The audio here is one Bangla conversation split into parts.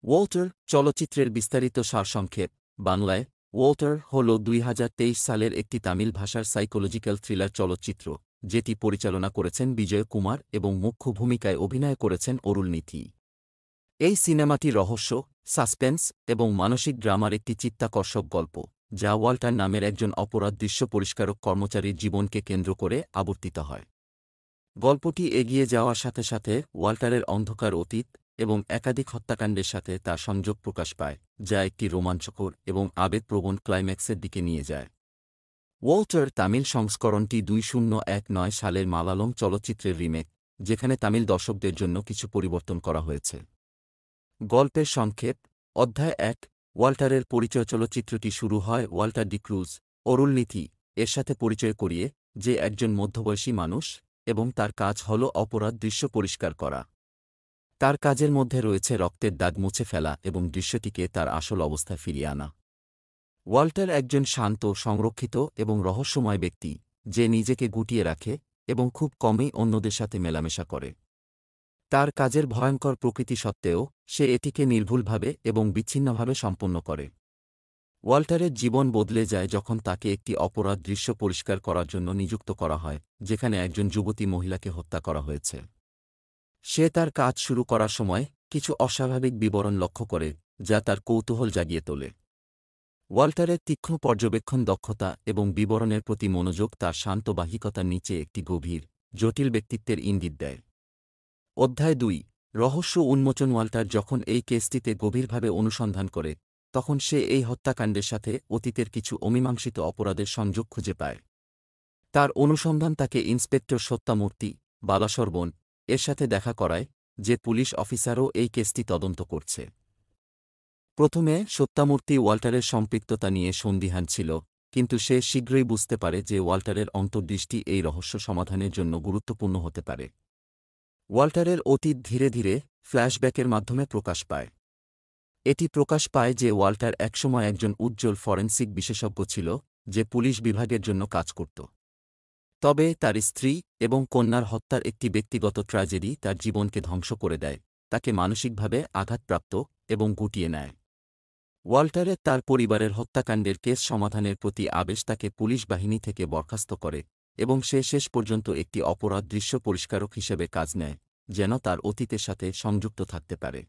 ওয়াল্টার চলচ্চিত্রের বিস্তারিত সারসংক্ষেপ বাংলায় ওয়াল্টার হল ২০২৩ সালের একটি তামিল ভাষার সাইকোলজিক্যাল থ্রিলার চলচ্চিত্র যেটি পরিচালনা করেছেন বিজয় কুমার এবং মুখ্য ভূমিকায় অভিনয় করেছেন অরুলনিথি। এই সিনেমাটি রহস্য, সাসপেন্স এবং মানসিক ড্রামার একটি চিত্তাকর্ষক গল্প যা ওয়াল্টার নামের একজন অপরাধ দৃশ্য পরিষ্কারক কর্মচারীর জীবনকে কেন্দ্র করে আবর্তিত হয়। গল্পটি এগিয়ে যাওয়ার সাথে সাথে ওয়াল্টারের অন্ধকার অতীত এবং একাধিক হত্যাকাণ্ডের সাথে তার সংযোগ প্রকাশ পায়, যা একটি রোমাঞ্চকর এবং আবেগপ্রবণ ক্লাইম্যাক্সের দিকে নিয়ে যায়। ওয়াল্টার তামিল সংস্করণটি 2019 সালের মালায়ালম চলচ্চিত্রের রিমেক, যেখানে তামিল দর্শকদের জন্য কিছু পরিবর্তন করা হয়েছে। গল্পের সংক্ষেপ অধ্যায় 1 ওয়াল্টারের পরিচয়। চলচ্চিত্রটি শুরু হয় ওয়াল্টার ডিক্রুজ অরুলনিথি এর সাথে পরিচয় করিয়ে, যে একজন মধ্যবয়সী মানুষ এবং তার কাজ হল অপরাধ দৃশ্য পরিষ্কার করা। তার কাজের মধ্যে রয়েছে রক্তের দাগ মুছে ফেলা এবং দৃশ্যটিকে তার আসল অবস্থায় ফিরিয়ে আনা। ওয়াল্টার একজন শান্ত, সংরক্ষিত এবং রহস্যময় ব্যক্তি, যে নিজেকে গুটিয়ে রাখে এবং খুব কমই অন্যদের সাথে মেলামেশা করে। তার কাজের ভয়ঙ্কর প্রকৃতি সত্ত্বেও সে এটিকে নির্ভুলভাবে এবং বিচ্ছিন্নভাবে সম্পন্ন করে। ওয়াল্টারের জীবন বদলে যায় যখন তাকে একটি অপরাধ দৃশ্য পরিষ্কার করার জন্য নিযুক্ত করা হয়, যেখানে একজন যুবতী মহিলাকে হত্যা করা হয়েছে। সে তার কাজ শুরু করার সময় কিছু অস্বাভাবিক বিবরণ লক্ষ্য করে, যা তার কৌতূহল জাগিয়ে তোলে। ওয়াল্টারের তীক্ষ্ণ পর্যবেক্ষণ দক্ষতা এবং বিবরণের প্রতি মনোযোগ তার শান্ত বাহিকতার নিচে একটি গভীর, জটিল ব্যক্তিত্বের ইঙ্গিত দেয়। অধ্যায় 2 রহস্য উন্মোচন। ওয়াল্টার যখন এই কেসটিতে গভীরভাবে অনুসন্ধান করে, তখন সে এই হত্যাকাণ্ডের সাথে অতীতের কিছু অমীমাংসিত অপরাধের সংযোগ খুঁজে পায়। তার অনুসন্ধান তাকে ইন্সপেক্টর সত্যামূর্তি বালাসরবন এর সাথে দেখা করায়, যে পুলিশ অফিসারও এই কেসটি তদন্ত করছে। প্রথমে সত্যামূর্তি ওয়াল্টারের সম্পৃক্ততা নিয়ে সন্দিহান ছিল, কিন্তু সে শীঘ্রই বুঝতে পারে যে ওয়াল্টারের অন্তর্দৃষ্টি এই রহস্য সমাধানের জন্য গুরুত্বপূর্ণ হতে পারে। ওয়াল্টারের অতীত ধীরে ধীরে ফ্ল্যাশব্যাকের মাধ্যমে প্রকাশ পায়। এটি প্রকাশ পায় যে ওয়াল্টার একসময় একজন উজ্জ্বল ফরেনসিক বিশেষজ্ঞ ছিল, যে পুলিশ বিভাগের জন্য কাজ করত। তবে তার স্ত্রী এবং কন্যার হত্যার একটি ব্যক্তিগত ট্র্যাজেডি তার জীবনকে ধ্বংস করে দেয়, তাকে মানসিকভাবে আঘাতপ্রাপ্ত এবং গুটিয়ে নেয়। ওয়াল্টারের তার পরিবারের হত্যাকাণ্ডের কেস সমাধানের প্রতি আবেশ তাকে পুলিশ বাহিনী থেকে বরখাস্ত করে, এবং সে শেষ পর্যন্ত একটি অপরাধ দৃশ্য পরিষ্কারক হিসেবে কাজ নেয়, যেন তার অতীতের সাথে সংযুক্ত থাকতে পারে।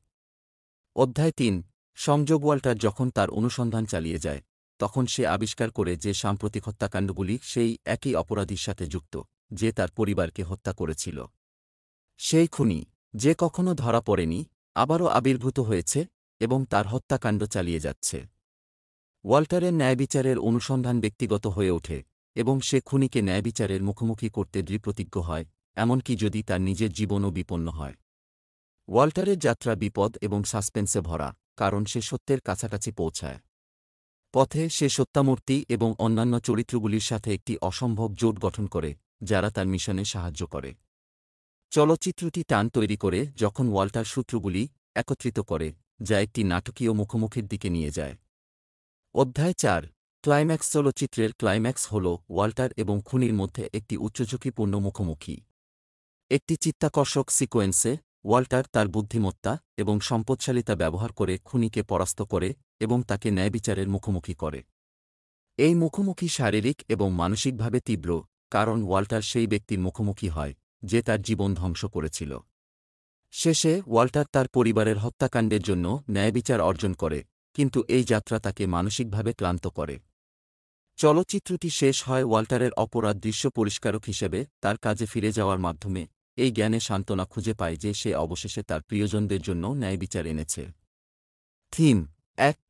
অধ্যায় 3 সংযোগ। ওয়াল্টার যখন তার অনুসন্ধান চালিয়ে যায়, তখন সে আবিষ্কার করে যে সাম্প্রতিক হত্যাকাণ্ডগুলি সেই একই অপরাধীর সাথে যুক্ত, যে তার পরিবারকে হত্যা করেছিল। সেই খুনি, যে কখনো ধরা পড়েনি, আবারও আবির্ভূত হয়েছে এবং তার হত্যাকাণ্ড চালিয়ে যাচ্ছে। ওয়াল্টারের ন্যায়বিচারের অনুসন্ধান ব্যক্তিগত হয়ে ওঠে, এবং সে খুনিকে ন্যায়বিচারের মুখোমুখি করতে দৃঢ়প্রতিজ্ঞ হয়, এমনকি যদি তার নিজের জীবনও বিপন্ন হয়। ওয়াল্টারের যাত্রা বিপদ এবং সাসপেন্সে ভরা, কারণ সে সত্যের কাছাকাছি পৌঁছায়। পথে সে সত্যামূর্তি এবং অন্যান্য চরিত্রগুলির সাথে একটি অসম্ভব জোট গঠন করে, যারা তার মিশনে সাহায্য করে। চলচ্চিত্রটি টান তৈরি করে যখন ওয়াল্টার সূত্রগুলি একত্রিত করে, যা একটি নাটকীয় মুখোমুখির দিকে নিয়ে যায়। অধ্যায় 4 ক্লাইম্যাক্স। চলচ্চিত্রের ক্লাইম্যাক্স হল ওয়াল্টার এবং খুনির মধ্যে একটি উচ্চঝুঁকিপূর্ণ মুখোমুখি। একটি চিত্তাকর্ষক সিকোয়েন্সে ওয়াল্টার তার বুদ্ধিমত্তা এবং সম্পদশালিতা ব্যবহার করে খুনিকে পরাস্ত করে এবং তাকে ন্যায়বিচারের মুখোমুখি করে। এই মুখোমুখি শারীরিক এবং মানসিকভাবে তীব্র, কারণ ওয়াল্টার সেই ব্যক্তির মুখোমুখি হয় যে তার জীবন ধ্বংস করেছিল। শেষে ওয়াল্টার তার পরিবারের হত্যাকাণ্ডের জন্য ন্যায়বিচার অর্জন করে, কিন্তু এই যাত্রা তাকে মানসিকভাবে ক্লান্ত করে। চলচ্চিত্রটি শেষ হয় ওয়াল্টারের অপরাধ দৃশ্য পরিষ্কারক হিসেবে তার কাজে ফিরে যাওয়ার মাধ্যমে এই জ্ঞানে সান্ত্বনা খুঁজে পায় যে সে অবশেষে তার প্রিয়জনদের জন্য ন্যায়বিচার এনেছে। থিম 1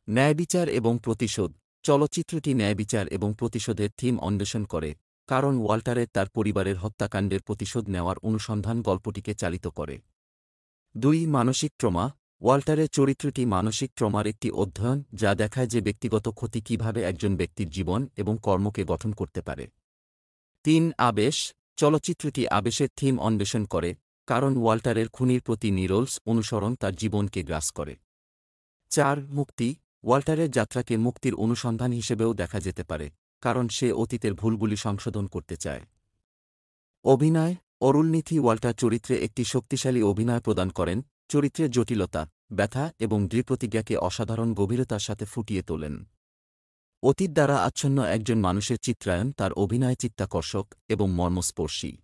ন্যায়বিচার এবং প্রতিশোধ। চলচ্চিত্রটি ন্যায়বিচার এবং প্রতিশোধের থিম অন্বেষণ করে, কারণ ওয়াল্টারের তার পরিবারের হত্যাকাণ্ডের প্রতিশোধ নেওয়ার অনুসন্ধান গল্পটিকে চালিত করে। 2 মানসিক ট্রমা। ওয়াল্টারের চরিত্রটি মানসিক ট্রমার একটি অধ্যয়ন, যা দেখায় যে ব্যক্তিগত ক্ষতি কিভাবে একজন ব্যক্তির জীবন এবং কর্মকে গঠন করতে পারে। 3 আবেশ। চলচ্চিত্রটি আবেশের থিম অন্বেষণ করে, কারণ ওয়াল্টারের খুনির প্রতি নিরলস অনুসরণ তার জীবনকে গ্রাস করে। 4 মুক্তি। ওয়াল্টারের যাত্রাকে মুক্তির অনুসন্ধান হিসেবেও দেখা যেতে পারে, কারণ সে অতীতের ভুলগুলি সংশোধন করতে চায়। অভিনয় অরুলনিথি ওয়াল্টার চরিত্রে একটি শক্তিশালী অভিনয় প্রদান করেন। চরিত্রের জটিলতা ব্যথা এবং দৃঢ়প্রতিজ্ঞাকে অসাধারণ গভীরতার সাথে ফুটিয়ে তোলেন। অতীত দ্বারা আচ্ছন্ন একজন মানুষের চিত্রায়ন তার অভিনয় চিত্তাকর্ষক এবং মর্মস্পর্শী।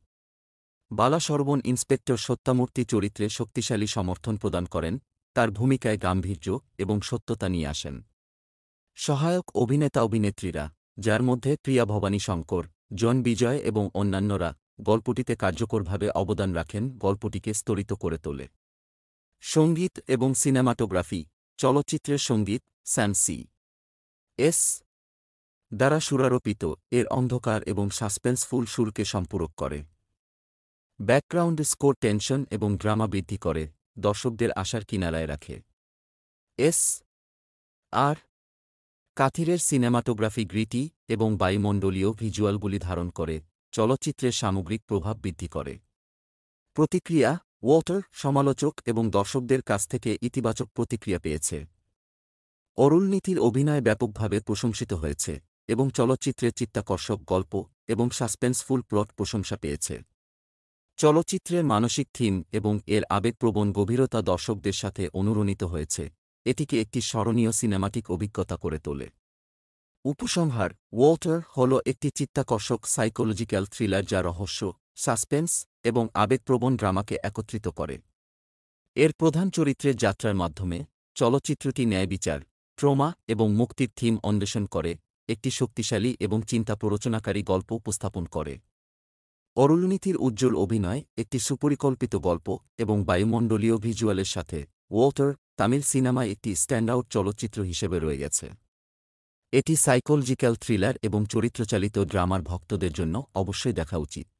বালাসরবণ ইন্সপেক্টর সত্যামূর্তি চরিত্রে শক্তিশালী সমর্থন প্রদান করেন, তার ভূমিকায় গাম্ভীর্য এবং সত্যতা নিয়ে আসেন। সহায়ক অভিনেতা-অভিনেত্রীরা, যার মধ্যে প্রিয়া ভবানী শঙ্কর, জন বিজয় এবং অন্যান্যরা, গল্পটিতে কার্যকরভাবে অবদান রাখেন, গল্পটিকে স্তরিত করে তোলে। সঙ্গীত এবং সিনেমাটোগ্রাফি। চলচ্চিত্রের সঙ্গীত স্যাম সি. এস. দ্বারা সুরারোপিত, এর অন্ধকার এবং সাসপেন্সফুল সুরকে সম্পূরক করে। ব্যাকগ্রাউন্ড স্কোর টেনশন এবং ড্রামা বৃদ্ধি করে, দর্শকদের আশার কিনারায় রাখে। এস. আর. কাথিরের সিনেমাটোগ্রাফি গ্রিটি এবং বায়ুমণ্ডলীয় ভিজুয়ালগুলি ধারণ করে, চলচ্চিত্রের সামগ্রিক প্রভাব বৃদ্ধি করে। প্রতিক্রিয়া। ওয়াটার সমালোচক এবং দর্শকদের কাছ থেকে ইতিবাচক প্রতিক্রিয়া পেয়েছে। অরুলনীতির অভিনয় ব্যাপকভাবে প্রশংসিত হয়েছে এবং চলচ্চিত্রের চিত্তাকর্ষক গল্প এবং সাসপেন্সফুল প্লট প্রশংসা পেয়েছে। চলচ্চিত্রের মানসিক থিম এবং এর আবেগপ্রবণ গভীরতা দর্শকদের সাথে অনুরণিত হয়েছে, এটিকে একটি স্মরণীয় সিনেমাটিক অভিজ্ঞতা করে তোলে। উপসংহার। ওয়াটার হল একটি চিত্তাকর্ষক সাইকোলজিক্যাল থ্রিলার যা রহস্য, সাসপেন্স এবং আবেগপ্রবণ ড্রামাকে একত্রিত করে। এর প্রধান চরিত্রের যাত্রার মাধ্যমে চলচ্চিত্রটি ন্যায়বিচার, ট্রমা এবং মুক্তির থিম অন্বেষণ করে, একটি শক্তিশালী এবং চিন্তা প্ররোচনাকারী গল্প উপস্থাপন করে। অরুলনীতির উজ্জ্বল অভিনয়, একটি সুপরিকল্পিত গল্প এবং বায়ুমণ্ডলীয় ভিজুয়ালের সাথে ওয়াটার তামিল সিনেমায় একটি স্ট্যান্ডআউট চলচ্চিত্র হিসেবে রয়ে গেছে। এটি সাইকোলজিক্যাল থ্রিলার এবং চরিত্রচালিত ড্রামার ভক্তদের জন্য অবশ্যই দেখা উচিত।